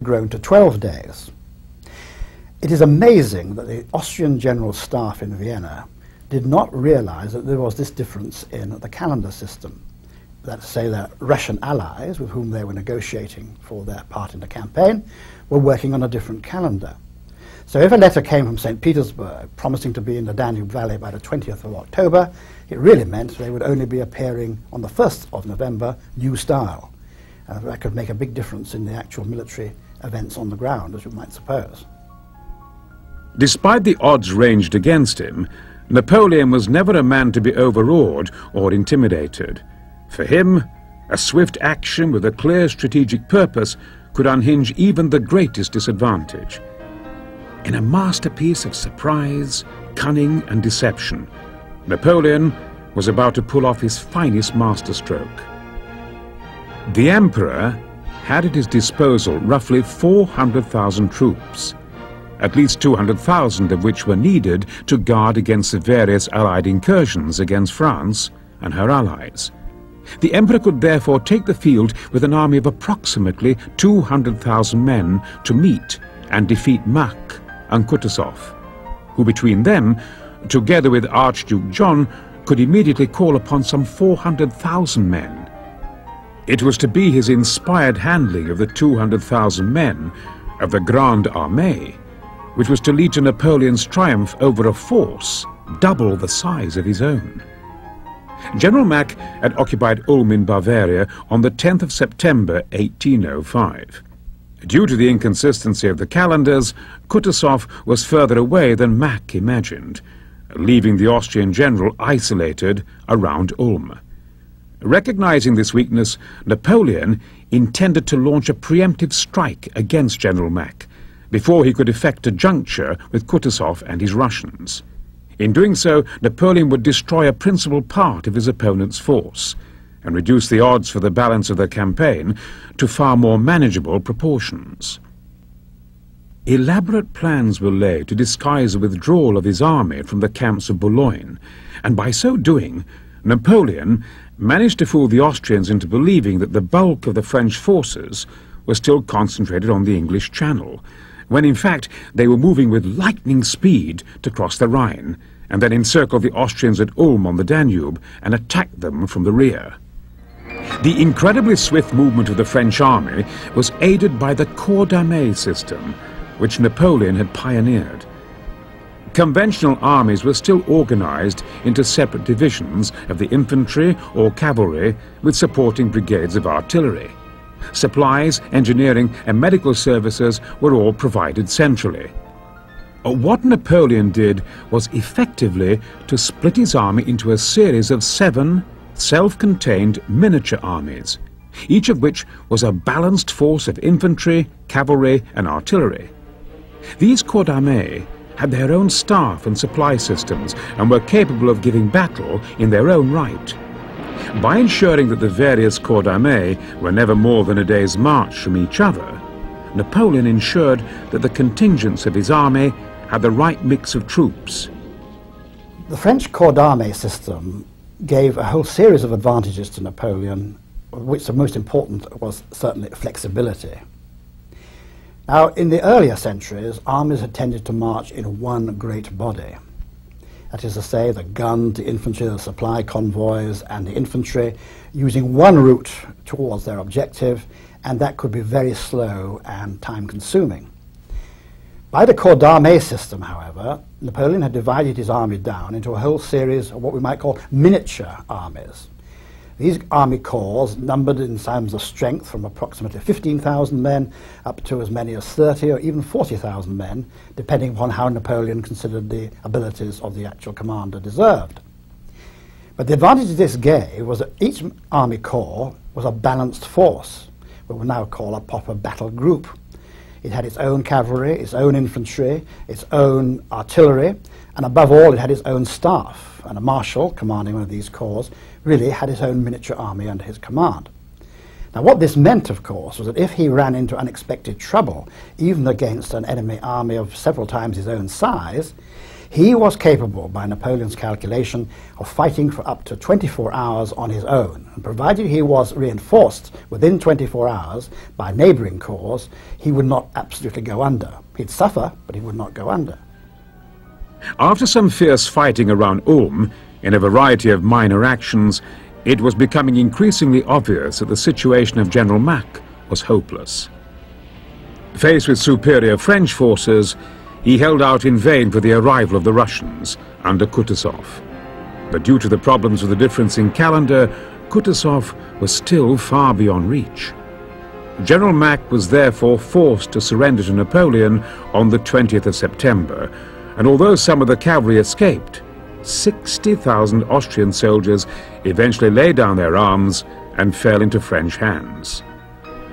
grown to 12 days. It is amazing that the Austrian General Staff in Vienna did not realize that there was this difference in the calendar system. That say their Russian allies, with whom they were negotiating for their part in the campaign, were working on a different calendar. So if a letter came from St. Petersburg promising to be in the Danube Valley by the 20th of October, it really meant they would only be appearing on the 1st of November, new style. That could make a big difference in the actual military events on the ground, as you might suppose. Despite the odds ranged against him, Napoleon was never a man to be overawed or intimidated. For him, a swift action with a clear strategic purpose could unhinge even the greatest disadvantage. In a masterpiece of surprise, cunning and deception, Napoleon was about to pull off his finest masterstroke. The Emperor had at his disposal roughly 400,000 troops, at least 200,000 of which were needed to guard against the various Allied incursions against France and her allies. The Emperor could therefore take the field with an army of approximately 200,000 men to meet and defeat Mack and Kutuzov, who between them, together with Archduke John, could immediately call upon some 400,000 men. It was to be his inspired handling of the 200,000 men of the Grande Armée which was to lead to Napoleon's triumph over a force double the size of his own. General Mack had occupied Ulm in Bavaria on the 10th of September 1805. Due to the inconsistency of the calendars, Kutuzov was further away than Mack imagined, leaving the Austrian general isolated around Ulm. Recognizing this weakness, Napoleon intended to launch a preemptive strike against General Mack before he could effect a juncture with Kutuzov and his Russians. In doing so, Napoleon would destroy a principal part of his opponent's force and reduce the odds for the balance of the campaign to far more manageable proportions. Elaborate plans were laid to disguise the withdrawal of his army from the camps of Boulogne, and by so doing, Napoleon managed to fool the Austrians into believing that the bulk of the French forces were still concentrated on the English Channel, when in fact they were moving with lightning speed to cross the Rhine, and then encircle the Austrians at Ulm on the Danube and attack them from the rear. The incredibly swift movement of the French army was aided by the corps d'armée system, which Napoleon had pioneered. Conventional armies were still organized into separate divisions of the infantry or cavalry with supporting brigades of artillery. Supplies, engineering and medical services were all provided centrally. What Napoleon did was effectively to split his army into a series of 7 self-contained miniature armies, each of which was a balanced force of infantry, cavalry and artillery. These corps d'armée had their own staff and supply systems and were capable of giving battle in their own right. By ensuring that the various corps d'armée were never more than a day's march from each other, Napoleon ensured that the contingents of his army had the right mix of troops. The French corps d'armée system gave a whole series of advantages to Napoleon, of which the most important was certainly flexibility. Now, in the earlier centuries, armies had tended to march in one great body. That is to say, the guns, the infantry, the supply convoys and the infantry using one route towards their objective, and that could be very slow and time-consuming. By the corps d'armée system, however, Napoleon had divided his army down into a whole series of what we might call miniature armies. These army corps numbered in terms of strength from approximately 15,000 men up to as many as 30 or even 40,000 men, depending upon how Napoleon considered the abilities of the actual commander deserved. But the advantage this gave was that each army corps was a balanced force, what we now call a proper battle group. It had its own cavalry, its own infantry, its own artillery, and above all it had its own staff, and a marshal commanding one of these corps really had his own miniature army under his command. Now what this meant, of course, was that if he ran into unexpected trouble, even against an enemy army of several times his own size, He was capable, by Napoleon's calculation, of fighting for up to 24 hours on his own, and provided he was reinforced within 24 hours by neighbouring corps, he would not absolutely go under. He'd suffer, but he would not go under. After some fierce fighting around Ulm, in a variety of minor actions, it was becoming increasingly obvious that the situation of General Mack was hopeless. Faced with superior French forces, he held out in vain for the arrival of the Russians under Kutuzov. But due to the problems with the difference in calendar, Kutuzov was still far beyond reach. General Mack was therefore forced to surrender to Napoleon on the 20th of September, and although some of the cavalry escaped, 60,000 Austrian soldiers eventually laid down their arms and fell into French hands.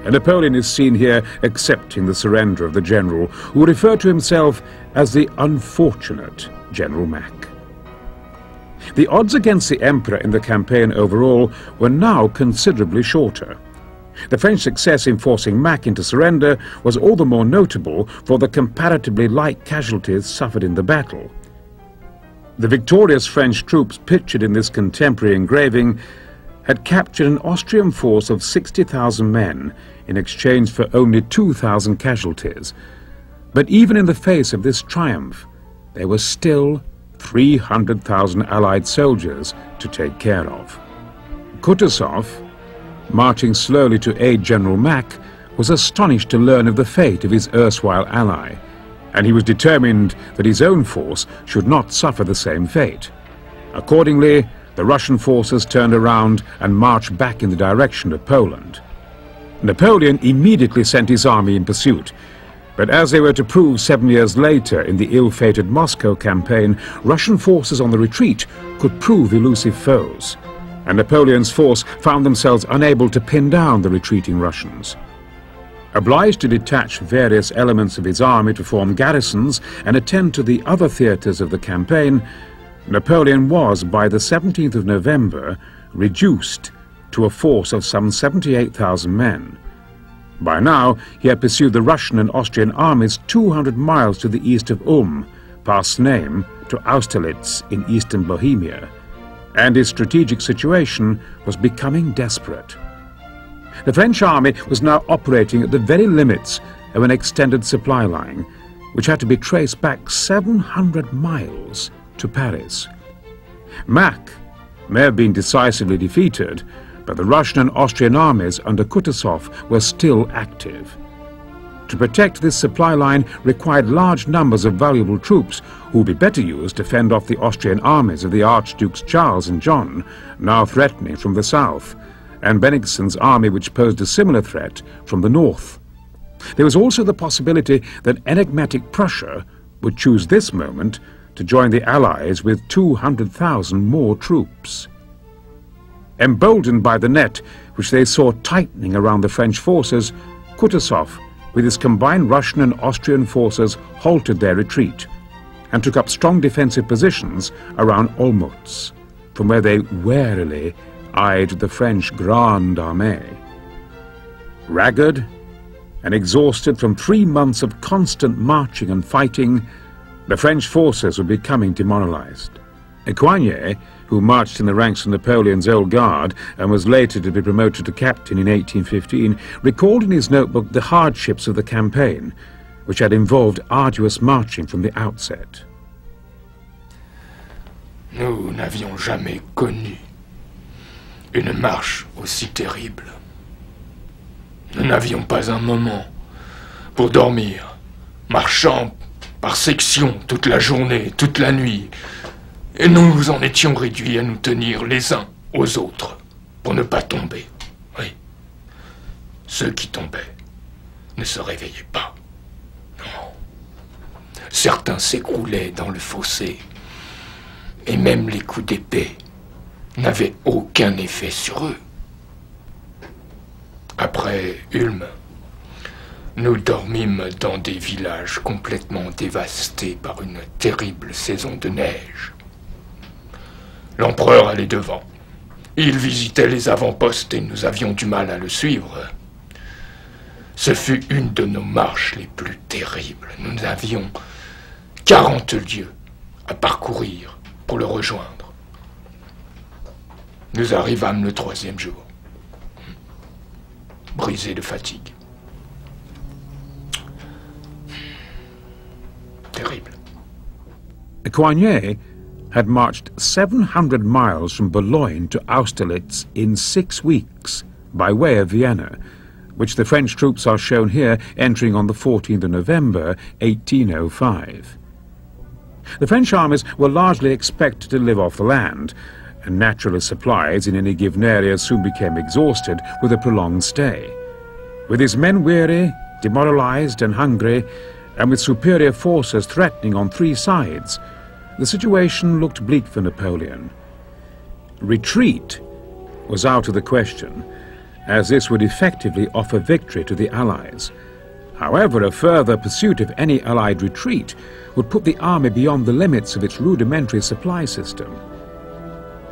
And Napoleon is seen here accepting the surrender of the general, who referred to himself as the unfortunate General Mack. The odds against the Emperor in the campaign overall were now considerably shorter. The French success in forcing Mack into surrender was all the more notable for the comparatively light casualties suffered in the battle. The victorious French troops pictured in this contemporary engraving had captured an Austrian force of 60,000 men in exchange for only 2,000 casualties. But even in the face of this triumph, there were still 300,000 Allied soldiers to take care of. Kutuzov, marching slowly to aid General Mack, was astonished to learn of the fate of his erstwhile ally, and he was determined that his own force should not suffer the same fate. Accordingly, the Russian forces turned around and marched back in the direction of Poland. Napoleon immediately sent his army in pursuit, but as they were to prove 7 years later in the ill-fated Moscow campaign, Russian forces on the retreat could prove elusive foes, and Napoleon's force found themselves unable to pin down the retreating Russians. Obliged to detach various elements of his army to form garrisons and attend to the other theatres of the campaign, Napoleon was, by the 17th of November, reduced to a force of some 78,000 men. By now, he had pursued the Russian and Austrian armies 200 miles to the east of Ulm, past Znaim, to Austerlitz in eastern Bohemia, and his strategic situation was becoming desperate. The French army was now operating at the very limits of an extended supply line, which had to be traced back 700 miles to Paris. Mack may have been decisively defeated, but the Russian and Austrian armies under Kutuzov were still active. To protect this supply line required large numbers of valuable troops who would be better used to fend off the Austrian armies of the Archdukes Charles and John, now threatening from the south, and Bennigsen's army, which posed a similar threat from the north. There was also the possibility that enigmatic Prussia would choose this moment to join the Allies with 200,000 more troops. Emboldened by the net which they saw tightening around the French forces, Kutuzov, with his combined Russian and Austrian forces, halted their retreat and took up strong defensive positions around Olmütz, from where they warily eyed the French Grande Armée. Ragged and exhausted from 3 months of constant marching and fighting, the French forces were becoming demoralized. Coignet, who marched in the ranks of Napoleon's Old Guard and was later to be promoted to captain in 1815, recalled in his notebook the hardships of the campaign, which had involved arduous marching from the outset. Nous n'avions jamais connu une marche aussi terrible. Nous n'avions pas un moment pour dormir, marchant par sections toute la journée, toute la nuit, et nous en étions réduits à nous tenir les uns aux autres pour ne pas tomber. Oui, ceux qui tombaient ne se réveillaient pas. Non. Certains s'écroulaient dans le fossé, et même les coups d'épée n'avaient aucun effet sur eux. Après Ulm, nous dormîmes dans des villages complètement dévastés par une terrible saison de neige. L'empereur allait devant. Il visitait les avant-postes et nous avions du mal à le suivre. Ce fut une de nos marches les plus terribles. Nous avions 40 lieues à parcourir pour le rejoindre. Nous arrivâmes le 3e jour, brisés de fatigue. Terrible. Coignet had marched 700 miles from Boulogne to Austerlitz in 6 weeks by way of Vienna, which the French troops are shown here entering on the 14th of November 1805. The French armies were largely expected to live off the land, and naturally supplies in any given area soon became exhausted with a prolonged stay. With his men weary, demoralized and hungry, and with superior forces threatening on 3 sides, the situation looked bleak for Napoleon. Retreat was out of the question, as this would effectively offer victory to the Allies. However, a further pursuit of any Allied retreat would put the army beyond the limits of its rudimentary supply system.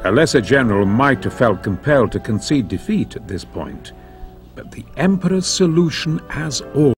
A lesser general might have felt compelled to concede defeat at this point, but the Emperor's solution, as always,